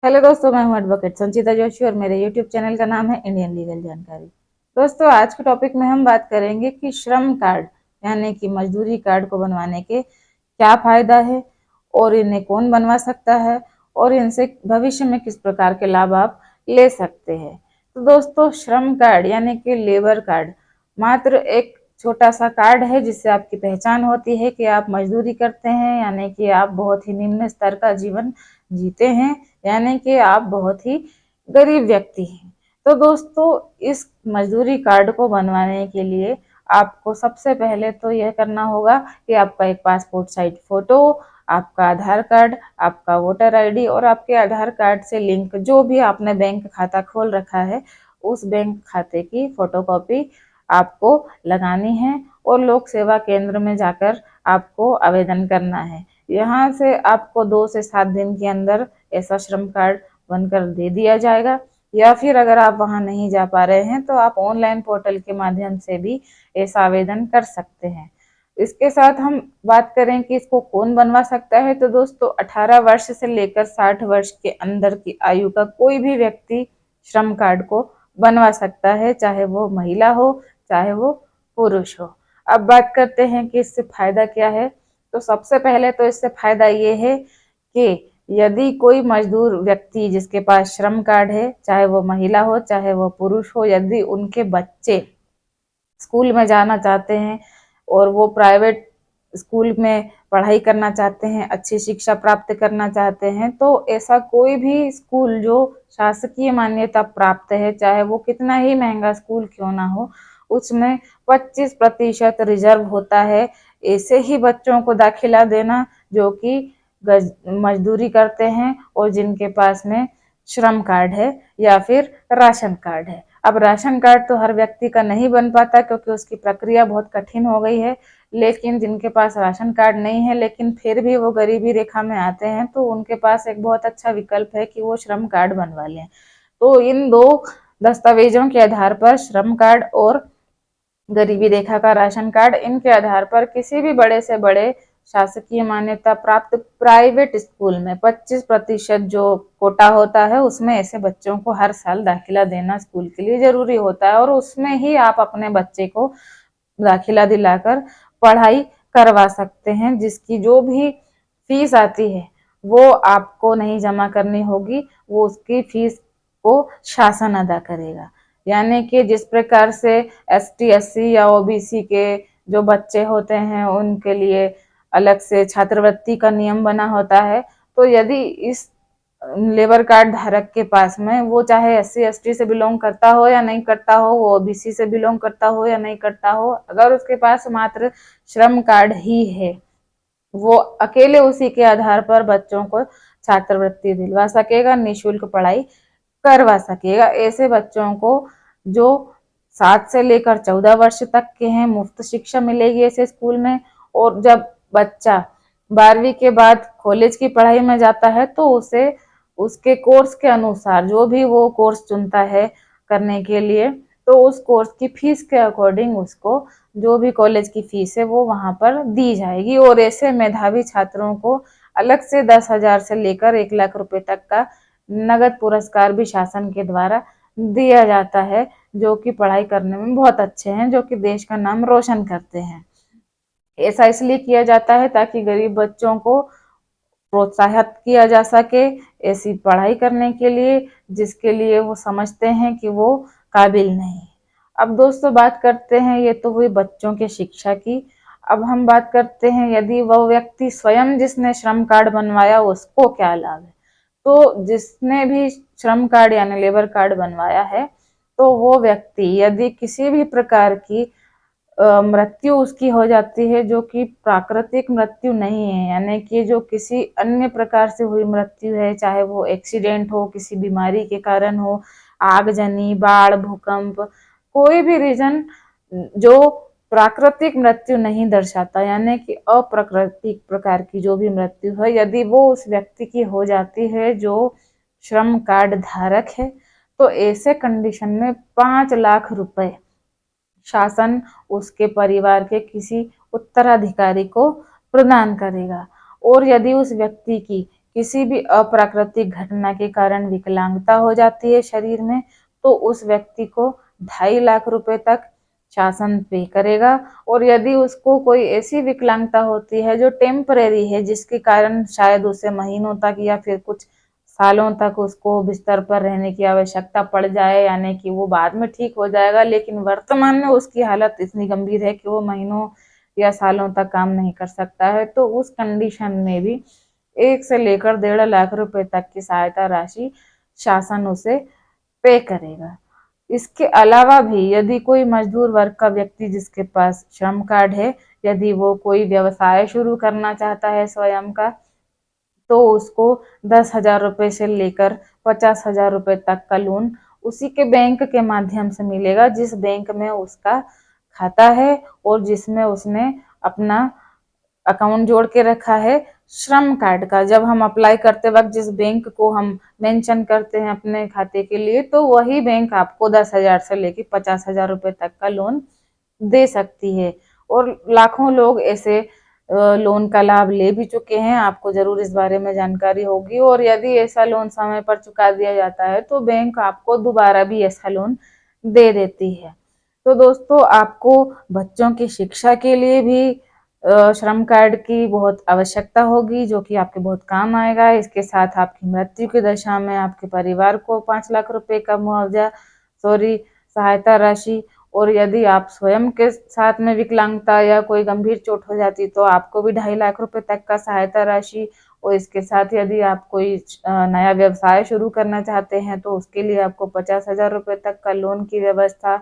Hello दोस्तों, मैं हूं एडवोकेट संचिता जोशी और मेरे यूट्यूब चैनल का नाम है इंडियन लीगल जानकारी। दोस्तों, आज के टॉपिक में हम बात करेंगे कि श्रम कार्ड यानी कि मजदूरी कार्ड को बनवाने के क्या फायदा है और इन्हें कौन बनवा सकता है और इनसे भविष्य में किस प्रकार के लाभ आप ले सकते हैं। तो दोस्तों, श्रम कार्ड यानी कि लेबर कार्ड मात्र एक छोटा सा कार्ड है जिससे आपकी पहचान होती है कि आप मजदूरी करते हैं, यानी कि आप बहुत ही निम्न स्तर का जीवन जीते हैं, यानी कि आप बहुत ही गरीब व्यक्ति हैं। तो दोस्तों, इस मजदूरी कार्ड को बनवाने के लिए आपको सबसे पहले तो यह करना होगा कि आपका एक पासपोर्ट साइज फोटो, आपका आधार कार्ड, आपका वोटर आईडी और आपके आधार कार्ड से लिंक जो भी आपने बैंक खाता खोल रखा है उस बैंक खाते की फोटोकॉपी आपको लगानी है और लोक सेवा केंद्र में जाकर आपको आवेदन करना है। यहाँ से आपको 2 से 7 दिन के अंदर ऐसा श्रम कार्ड बनकर दे दिया जाएगा, या फिर अगर आप वहां नहीं जा पा रहे हैं तो आप ऑनलाइन पोर्टल के माध्यम से भी ऐसा आवेदन कर सकते हैं। इसके साथ हम बात करें कि इसको कौन बनवा सकता है, तो दोस्तों 18 वर्ष से लेकर 60 वर्ष के अंदर की आयु का कोई भी व्यक्ति श्रम कार्ड को बनवा सकता है, चाहे वो महिला हो चाहे वो पुरुष हो। अब बात करते हैं कि इससे फायदा क्या है। तो सबसे पहले तो इससे फायदा ये है कि यदि कोई मजदूर व्यक्ति जिसके पास श्रम कार्ड है, चाहे वो महिला हो चाहे वो पुरुष हो, यदि उनके बच्चे स्कूल में जाना चाहते हैं और वो प्राइवेट स्कूल में पढ़ाई करना चाहते हैं, अच्छी शिक्षा प्राप्त करना चाहते हैं, तो ऐसा कोई भी स्कूल जो शासकीय मान्यता प्राप्त है, चाहे वो कितना ही महंगा स्कूल क्यों ना हो, उसमें 25% रिजर्व होता है ऐसे ही बच्चों को दाखिला देना जो कि मजदूरी करते हैं और जिनके पास में श्रम कार्ड है या फिर राशन कार्ड है। अब राशन कार्ड तो हर व्यक्ति का नहीं बन पाता क्योंकि उसकी प्रक्रिया बहुत कठिन हो गई है, लेकिन जिनके पास राशन कार्ड नहीं है लेकिन फिर भी वो गरीबी रेखा में आते हैं तो उनके पास एक बहुत अच्छा विकल्प है कि वो श्रम कार्ड बनवा लें। तो इन 2 दस्तावेजों के आधार पर, श्रम कार्ड और गरीबी रेखा का राशन कार्ड, इनके आधार पर किसी भी बड़े से बड़े शासकीय मान्यता प्राप्त प्राइवेट स्कूल में 25% जो कोटा होता है उसमें ऐसे बच्चों को हर साल दाखिला देना स्कूल के लिए जरूरी होता है और उसमें ही आप अपने बच्चे को दाखिला दिलाकर पढ़ाई करवा सकते हैं, जिसकी जो भी फीस आती है वो आपको नहीं जमा करनी होगी, वो उसकी फीस को शासन अदा करेगा। यानी कि जिस प्रकार से एसटी एससी या ओबीसी के जो बच्चे होते हैं उनके लिए अलग से छात्रवृत्ति का नियम बना होता है, तो यदि इस लेबर कार्ड धारक के पास में, वो चाहे एससी एसटी से बिलोंग करता हो या नहीं करता हो, वो ओबीसी से बिलोंग करता हो या नहीं करता हो, अगर उसके पास मात्र श्रम कार्ड ही है, वो अकेले उसी के आधार पर बच्चों को छात्रवृत्ति दिलवा सकेगा, निःशुल्क पढ़ाई करवा सकेगा। ऐसे बच्चों को जो 7 से लेकर 14 वर्ष तक के हैं, मुफ्त शिक्षा मिलेगी ऐसे स्कूल में। और जब बच्चा 12वीं के बाद कॉलेज की पढ़ाई में जाता है तो उसे उसके कोर्स के अनुसार जो भी वो कोर्स चुनता है करने के लिए, तो उस कोर्स की फीस के अकॉर्डिंग उसको जो भी कॉलेज की फीस है वो वहां पर दी जाएगी। और ऐसे मेधावी छात्रों को अलग से 10,000 से लेकर 1 लाख रुपए तक का नगद पुरस्कार भी शासन के द्वारा दिया जाता है, जो कि पढ़ाई करने में बहुत अच्छे हैं, जो कि देश का नाम रोशन करते हैं। ऐसा इसलिए किया जाता है ताकि गरीब बच्चों को प्रोत्साहित किया जा सके ऐसी पढ़ाई करने के लिए जिसके लिए वो समझते हैं कि वो काबिल नहीं। अब दोस्तों, बात करते हैं, ये तो हुई बच्चों के शिक्षा की। अब हम बात करते हैं यदि वह व्यक्ति स्वयं जिसने श्रम कार्ड बनवाया उसको क्या लाभ है। तो जिसने भी श्रम कार्ड यानी लेबर कार्ड बनवाया है, तो वो व्यक्ति यदि किसी भी प्रकार की मृत्यु उसकी हो जाती है जो कि प्राकृतिक मृत्यु नहीं है, यानी कि जो किसी अन्य प्रकार से हुई मृत्यु है, चाहे वो एक्सीडेंट हो, किसी बीमारी के कारण हो, आगजनी, बाढ़, भूकंप, कोई भी रीजन जो प्राकृतिक मृत्यु नहीं दर्शाता, यानी कि अप्राकृतिक प्रकार की जो भी मृत्यु है, यदि वो उस व्यक्ति की हो जाती है जो श्रम कार्ड धारक है, तो ऐसे कंडीशन में 5 लाख रुपए शासन उसके परिवार के किसी उत्तराधिकारी को प्रदान करेगा। और यदि उस व्यक्ति की किसी भी अप्राकृतिक घटना के कारण विकलांगता हो जाती है शरीर में, तो उस व्यक्ति को 2.5 लाख रुपए तक शासन पे करेगा। और यदि उसको कोई ऐसी विकलांगता होती है जो टेम्परेरी है, जिसके कारण शायद उसे महीनों तक या फिर कुछ सालों तक उसको बिस्तर पर रहने की आवश्यकता पड़ जाए, यानी कि वो बाद में ठीक हो जाएगा, लेकिन वर्तमान में उसकी हालत इतनी गंभीर है कि वो महीनों या सालों तक काम नहीं कर सकता है, तो उस कंडीशन में भी 1 से लेकर 1.5 लाख रुपए तक की सहायता राशि शासन उसे पे करेगा। इसके अलावा भी यदि कोई मजदूर वर्ग का व्यक्ति जिसके पास श्रम कार्ड है, यदि वो कोई व्यवसाय शुरू करना चाहता है स्वयं का, तो उसको 10,000 रुपए से लेकर 50,000 रुपए तक का लोन उसी के बैंक के माध्यम से मिलेगा, जिस बैंक में उसका खाता है और जिसमें उसने अपना अकाउंट जोड़ के रखा है श्रम कार्ड का। जब हम अप्लाई करते वक्त जिस बैंक को हम मेंशन करते हैं अपने खाते के लिए, तो वही बैंक आपको 10,000 से लेकर 50,000 रुपए तक का लोन दे सकती है। और लाखों लोग ऐसे लोन का लाभ ले भी चुके हैं, आपको जरूर इस बारे में जानकारी होगी। और यदि ऐसा लोन समय पर चुका दिया जाता है तो बैंक आपको दोबारा भी ऐसा लोन दे देती है। तो दोस्तों, आपको बच्चों की शिक्षा के लिए भी श्रम कार्ड की बहुत आवश्यकता होगी, जो कि आपके बहुत काम आएगा। इसके साथ आपकी मृत्यु की दशा में आपके परिवार को 5 लाख रुपए का मुआवजा सहायता राशि, और यदि आप स्वयं के साथ में विकलांगता या कोई गंभीर चोट हो जाती तो आपको भी 2.5 लाख रुपए तक का सहायता राशि। और इसके साथ यदि आप कोई नया व्यवसाय शुरू करना चाहते हैं तो उसके लिए आपको 50,000 रुपए तक का लोन की व्यवस्था।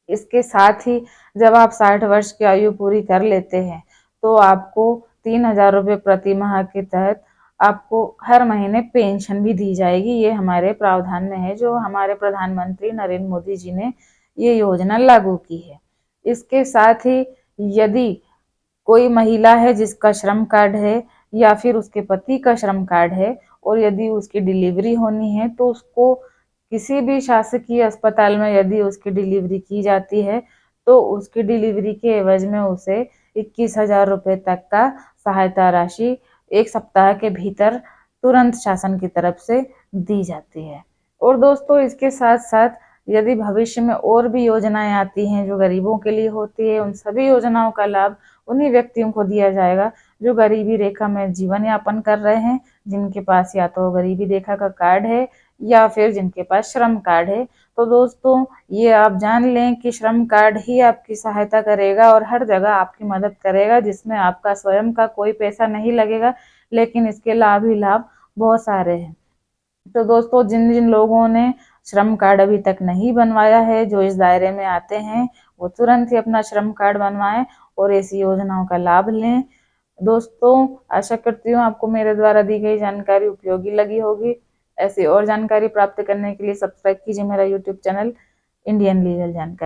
इसके साथ ही जब आप 60 वर्ष की आयु पूरी कर लेते हैं तो आपको 3,000 रुपये प्रति माह के तहत आपको हर महीने पेंशन भी दी जाएगी। ये हमारे प्रावधान में है, जो हमारे प्रधानमंत्री नरेंद्र मोदी जी ने ये योजना लागू की है। इसके साथ ही यदि कोई महिला है जिसका श्रम कार्ड है या फिर उसके पति का श्रम कार्ड है और यदि उसकी डिलीवरी होनी है, तो उसको किसी भी शासकीय अस्पताल में यदि उसकी डिलीवरी की जाती है तो उसकी डिलीवरी के एवज में उसे 21,000 रुपए तक का सहायता राशि 1 सप्ताह के भीतर तुरंत शासन की तरफ से दी जाती है। और दोस्तों, इसके साथ साथ यदि भविष्य में और भी योजनाएं आती हैं जो गरीबों के लिए होती है, उन सभी योजनाओं का लाभ उन्हीं व्यक्तियों को दिया जाएगा जो गरीबी रेखा में जीवन यापन कर रहे हैं, जिनके पास या तो गरीबी रेखा का कार्ड है या फिर जिनके पास श्रम कार्ड है। तो दोस्तों, ये आप जान लें कि श्रम कार्ड ही आपकी सहायता करेगा और हर जगह आपकी मदद करेगा, जिसमें आपका स्वयं का कोई पैसा नहीं लगेगा, लेकिन इसके लाभ ही लाभ बहुत सारे हैं। तो दोस्तों, जिन जिन लोगों ने श्रम कार्ड अभी तक नहीं बनवाया है, जो इस दायरे में आते हैं, वो तुरंत ही अपना श्रम कार्ड बनवाएं और ऐसी योजनाओं का लाभ लें। दोस्तों, आशा करती हूँ आपको मेरे द्वारा दी गई जानकारी उपयोगी लगी होगी। ऐसी और जानकारी प्राप्त करने के लिए सब्सक्राइब कीजिए मेरा यूट्यूब चैनल इंडियन लीगल जानकारी।